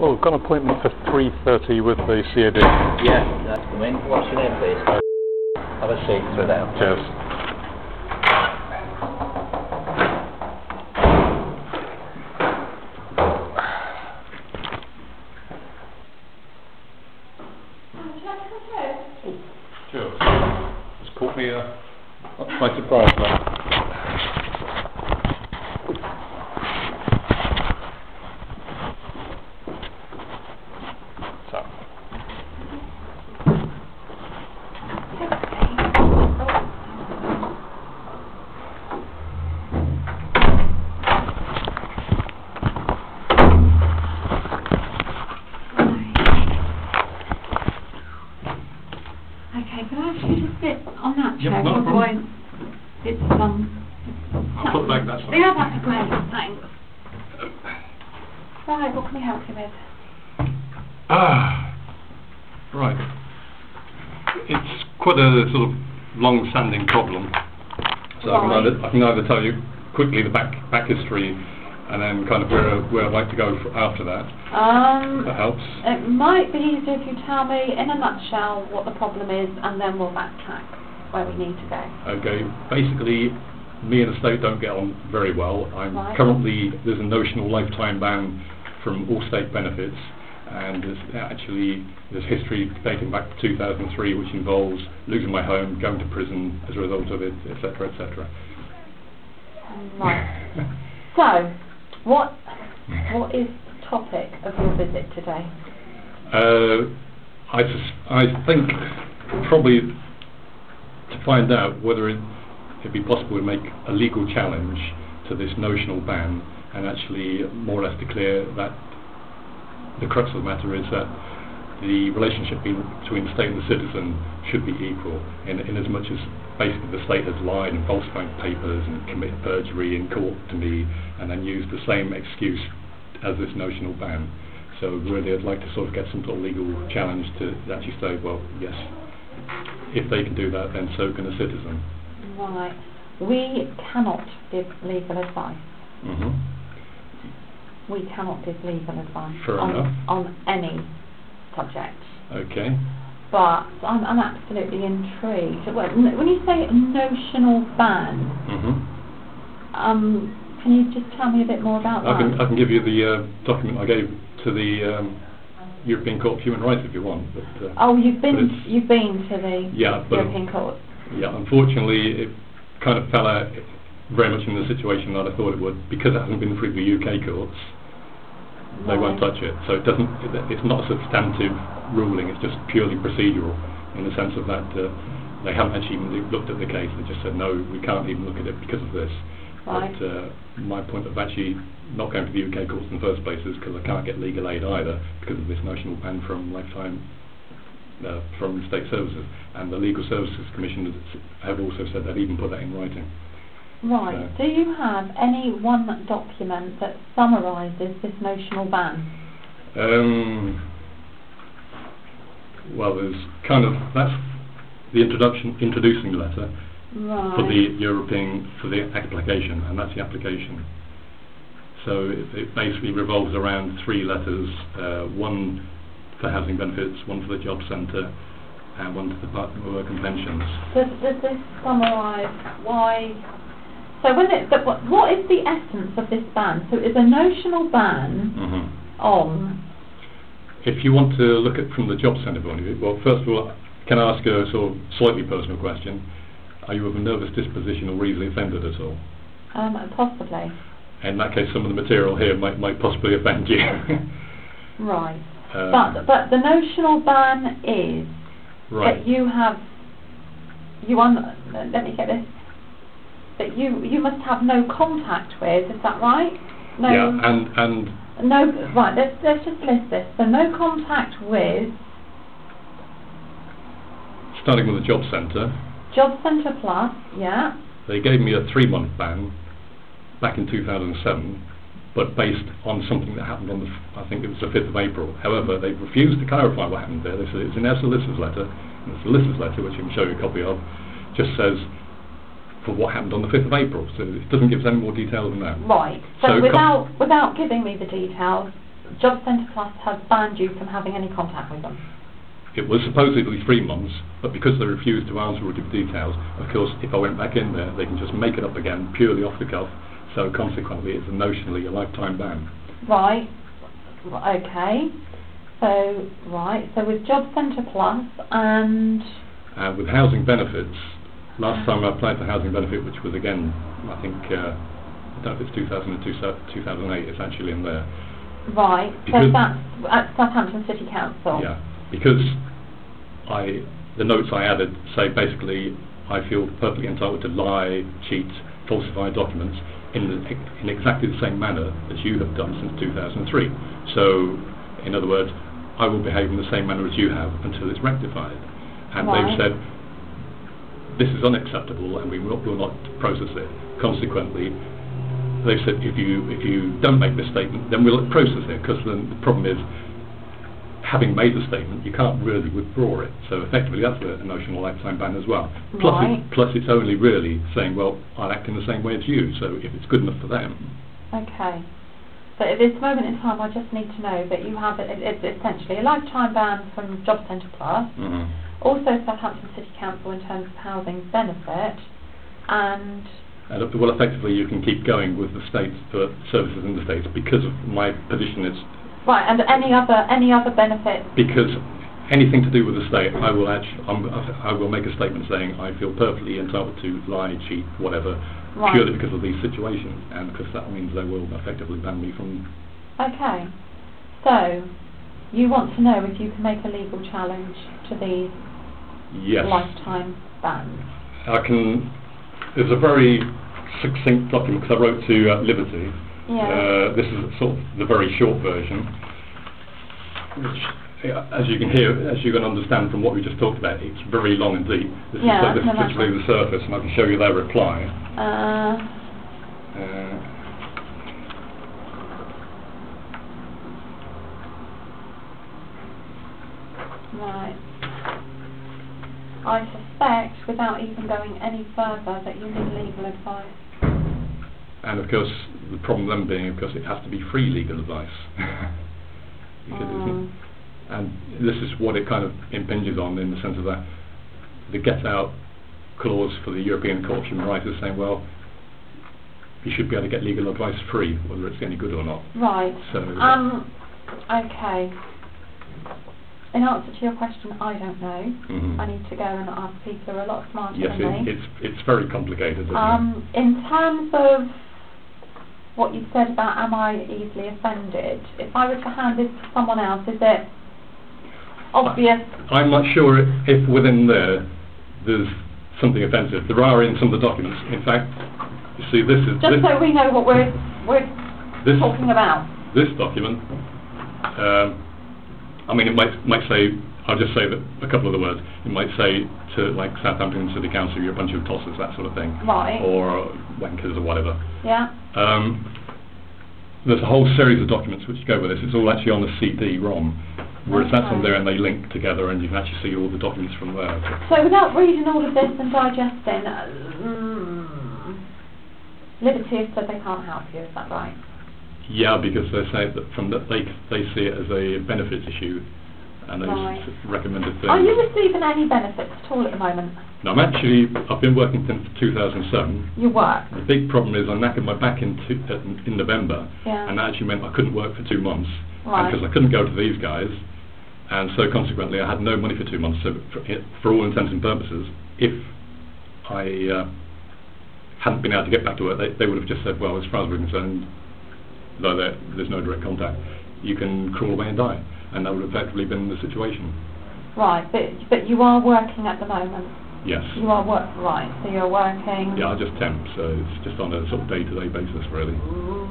Oh, we've got an appointment for 3:30 with the CAD. Yeah, that's come in. What's your name, please? Have a seat through there. Cheers. Cheers. Just caught me by surprise there. Okay, can I ask you to sit on that chair? Yep, no problem. It's I'll put the bag that side. Yeah, that's great, thanks. Right, what can we help you with? Right. It's quite a sort of long-standing problem. So Right. I can either tell you quickly the back history and then kind of where I'd like to go after that. If that helps. It might be easier if you tell me in a nutshell what the problem is, and then we'll backtrack where we need to go. Okay. Basically, me and the state don't get on very well. Right. Currently, there's a notional lifetime ban from all state benefits, and there's history dating back to 2003, which involves losing my home, going to prison as a result of it, etc., etc. Right. So, what is the topic of your visit today? I think probably to find out whether it'd be possible to make a legal challenge to this notional ban and actually more or less declare that the crux of the matter is that the relationship between the state and the citizen should be equal in as much as basically the state has lied and falsified papers and committed perjury in court to me and then used the same excuse as this notional ban. So really I'd like to sort of get some sort of legal challenge to actually say, well, yes, if they can do that, then so can a citizen. Right. We cannot give legal advice. We cannot give legal advice Fair enough. on any subject. Okay. But I'm absolutely intrigued. When you say notional ban, can you just tell me a bit more about that? I can give you the document I gave to the European Court of Human Rights if you want. But, you've been to the European Court. Yeah, unfortunately, it kind of fell out very much in the situation that I thought it would, because it hasn't been through the UK courts. They won't touch it, so it's not a substantive ruling. It's just purely procedural, in the sense of that they haven't actually even looked at the case. They just said no, we can't even look at it because of this. Right. But my point of actually not going to the UK courts in the first place is because I can't get legal aid either because of this notional ban from lifetime from state services, and the Legal Services Commission have also said they'd even put that in writing. Right. Do you have any one document that summarises this notional ban? Well, there's that's the introducing letter for the application, and that's the application. So it basically revolves around three letters: one for housing benefits, one for the job centre, and one to the Department of Work and Pensions. Does this summarise why? So what is the essence of this ban? So it's a notional ban on... If you want to look at from the job centre point of view, well, first of all, can I ask a sort of slightly personal question? Are you of a nervous disposition or easily offended at all? Possibly. In that case, some of the material here might possibly offend you. Right. But the notional ban is that you have... let me get this... that you must have no contact with, is that right? No. Yeah, and no. Right. Let's just list this. So no contact with. Starting with the job centre. Job centre plus, yeah. They gave me a 3-month ban back in 2007, but based on something that happened on I think it was the 5th of April. However, they refused to clarify what happened there. They said it's in their solicitor's letter, and the solicitor's letter, which I can show you a copy of, just says for what happened on the 5th of April, so it doesn't give us any more detail than that. Right. So without giving me the details, Job Centre Plus has banned you from having any contact with them. It was supposedly 3 months, but because they refused to answer or give details, of course, if I went back in there, they can just make it up again, purely off the cuff, so consequently it's notionally a lifetime ban. Right, okay. So, right, so with Job Centre Plus and... With housing benefits, last time I applied for housing benefit, which was again, I think, I don't know if it's 2002, 2008, it's actually in there. Right, because so that's at Southampton City Council. Yeah, because the notes I added say basically I feel perfectly entitled to lie, cheat, falsify documents in exactly the same manner as you have done since 2003. So, in other words, I will behave in the same manner as you have until it's rectified. And right. they've said, this is unacceptable and we will not process it. Consequently, they've said if you don't make this statement, then we'll process it, because then the problem is, having made the statement, you can't really withdraw it. So effectively that's a notional lifetime ban as well. Plus it's only really saying, well, I'll act in the same way as you, so if it's good enough for them. Okay. So at this moment in time, I just need to know that you have, it's essentially a lifetime ban from Job Centre Plus, also Southampton City Council in terms of housing benefit, and well, effectively you can keep going with the states for services in the states because of my position is... Right, and any other benefit? Because anything to do with the state, I will make a statement saying I feel perfectly entitled to lie, cheat, whatever, right. purely because of these situations, and because that means they will effectively ban me from... Okay, so you want to know if you can make a legal challenge to these yes. lifetime bans? I can. There's a very succinct document because I wrote to Liberty. Yeah. This is sort of the very short version, which, as you can hear, as you can understand from what we just talked about, it's very long and deep. This is literally the surface, and I can show you their reply. Right. I suspect, without even going any further, that you need legal advice. And of course, the problem then being, of course, it has to be free legal advice. And this is what it kind of impinges on, in the sense of that the get-out clause for the European Court of Human Rights is saying, well, you should be able to get legal advice free, whether it's any good or not. Right. So, okay. In answer to your question, I don't know. I need to go and ask people who are a lot smarter than me. Yes, it's very complicated. In terms of what you said about am I easily offended, if I were to hand this to someone else, is it obvious? I'm not sure if within there's something offensive. There are in some of the documents. In fact, you see, this is... Just so we know what we're talking about. This document, I mean, it might say, I'll just say that a couple of the words. It might say to, like, Southampton City Council, you're a bunch of tossers, that sort of thing. Right. Or wankers or whatever. Yeah. There's a whole series of documents which go with this. It's all actually on the CD-ROM, whereas that's on there and they link together and you can actually see all the documents from there. So without reading all of this and digesting, Liberty has said they can't help you, is that right? Yeah, because they say that they see it as a benefits issue, and they recommended things. Are you receiving any benefits at all at the moment? No, I've been working since 2007. You work? The big problem is I knackered my back in November, and that actually meant I couldn't work for 2 months, because I couldn't go to these guys, and so consequently I had no money for 2 months. So for all intents and purposes, if I hadn't been able to get back to work, they would have just said, well, as far as we're concerned, though there's no direct contact, you can crawl away and die, and that would have effectively been the situation. Right, but you are working at the moment? Yes. You are right, so you're working... Yeah, I just temp, so it's just on a sort of day-to-day basis, really.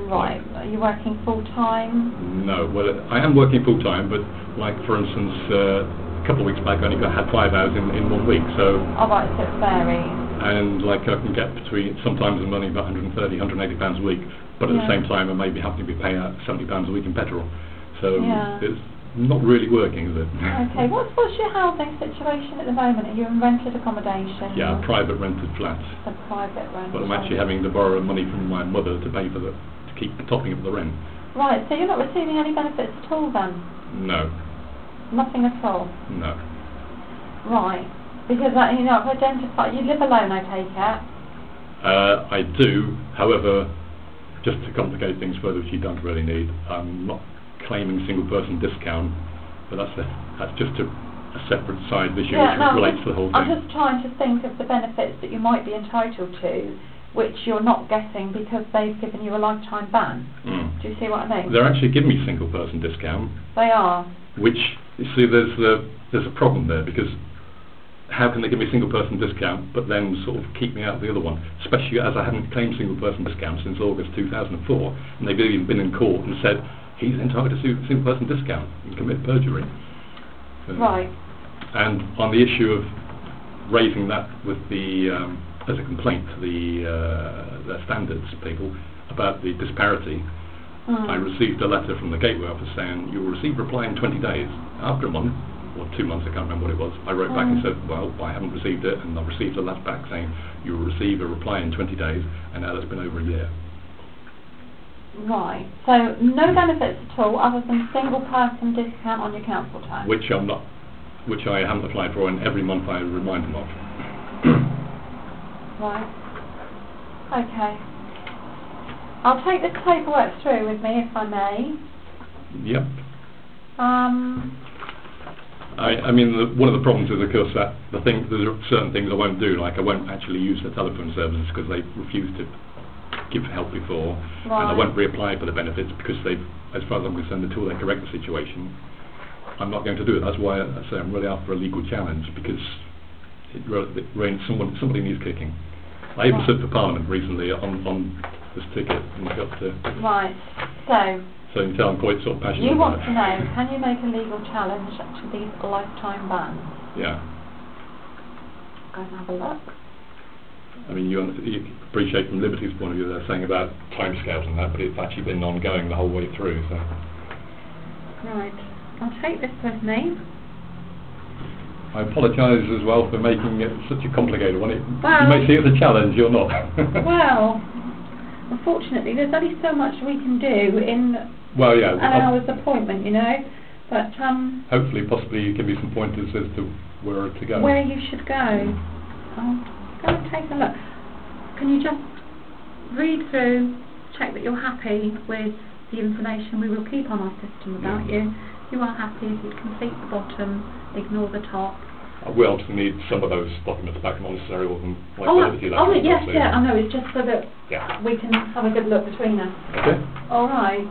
Right, are you working full-time? No, well, I am working full-time, but, like, for instance, a couple of weeks back I only had 5 hours in 1 week, so... Oh, right, so it varies. And, like, I can get between, sometimes the money about £130, £180 a week, but at the same time I may be having to be paying out £70 a week in petrol. So it's not really working, is it? Okay, what's your housing situation at the moment? Are you in rented accommodation? Yeah, a private rented flat. A private rented. But I'm actually having to borrow money from my mother to pay for to keep topping up the rent. Right, so you're not receiving any benefits at all then? No, Nothing at all? no. Right, because you know, I've identified, you live alone, I take it? I do, however, just to complicate things further, which you don't really need, I'm not claiming single person discount, but that's just a separate side issue which relates to the whole thing. I'm just trying to think of the benefits that you might be entitled to, which you're not getting because they've given you a lifetime ban. Do you see what I mean? They're actually giving me single person discount. They are. Which, you see, there's a problem there, because how can they give me a single person discount but then sort of keep me out of the other one, especially as I haven't claimed single person discount since August 2004, and they've even been in court and said he's entitled to single person discount and commit perjury. Right. And on the issue of raising that with the as a complaint to the standards people about the disparity, I received a letter from the Gateway office saying you will receive a reply in 20 days. After a month or 2 months, I can't remember what it was, I wrote back and said, well, I haven't received it, and I've received a letter back saying you will receive a reply in 20 days, and now that's been over a year. Right, so no benefits at all other than single person discount on your council tax? Which I haven't applied for, and every month I remind them of. Right. Okay. I'll take this paperwork through with me if I may. Yep. I mean, one of the problems is, of course, that there are certain things I won't do, like I won't actually use the telephone services because they refused to give help before, and I won't reapply for the benefits because they've, as far as I'm concerned, until they correct the situation, I'm not going to do it. That's why I say I'm really after a legal challenge, because somebody needs kicking. I even stood for Parliament recently on this ticket and got to... Right, so you can tell I'm quite sort of passionate you about want to know, can you make a legal challenge to these lifetime bans? Yeah. Go and have a look. I mean, you appreciate from Liberty's point of view they're saying about timescales and that, but it's actually been ongoing the whole way through. So. Right, I'll take this with me. I apologise as well for making it such a complicated one. Well, you may see it as a challenge, you're not. Well, unfortunately, there's only so much we can do in an hour's appointment, you know. But hopefully, possibly, you give me some pointers as to where to go. Where you should go. I'll go and take a look. Can you just read through, check that you're happy with the information we will keep on our system about you? You are happy if you complete the bottom, ignore the top. We obviously need some of those documents back, not necessarily all of them. Yes, I know, it's just so that we can have a good look between us. Okay. All right.